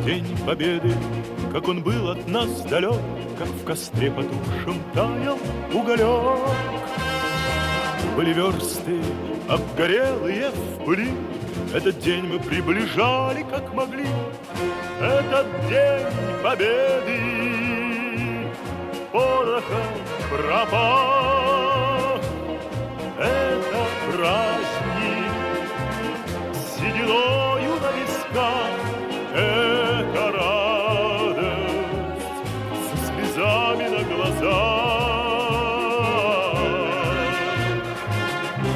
День Победы, как он был от нас далек, как в костре потухшем таял уголек. Были версты обгорелые в пыли, этот день мы приближали, как могли. Этот день Победы порохом пропах. Это праздник сединою на висках, это радость со слезами на глазах.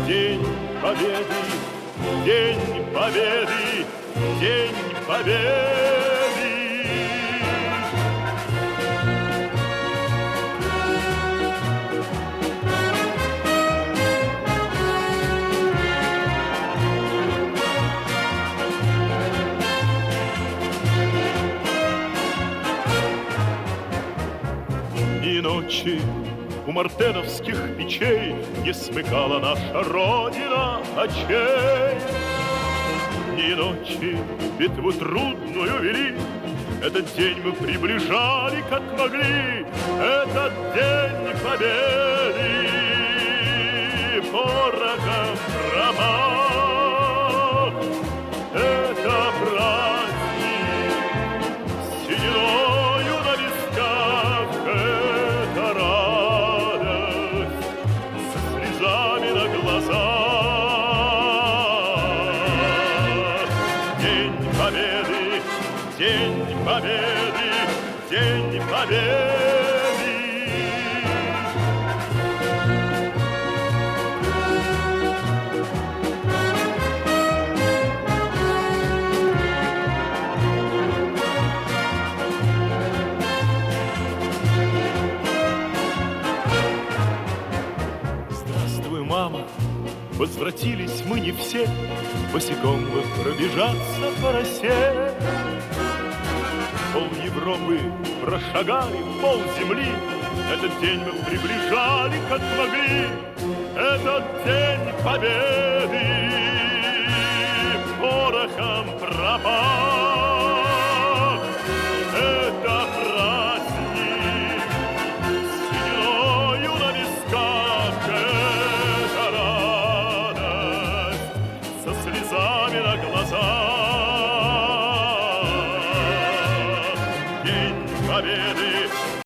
День Победы, День Победы, День Победы. И ночи у мартеновских печей не смыкала наша Родина очей. Ни ночи битву трудную вели, этот день мы приближали, как могли. Этот день Победы порохом промах. Это праздник сединою на висках, это радость со слезами на глазах. День Победы, День Победы, День Победы. Здравствуй, мама, возвратились мы не все, босиком бы пробежаться по росе. Пол Европы прошагали, пол земли, этот день мы приближали, как могли. Этот день Победы порохом пропах. Это праздник сединою на висках, это радость со слезами на глазах. День Победы,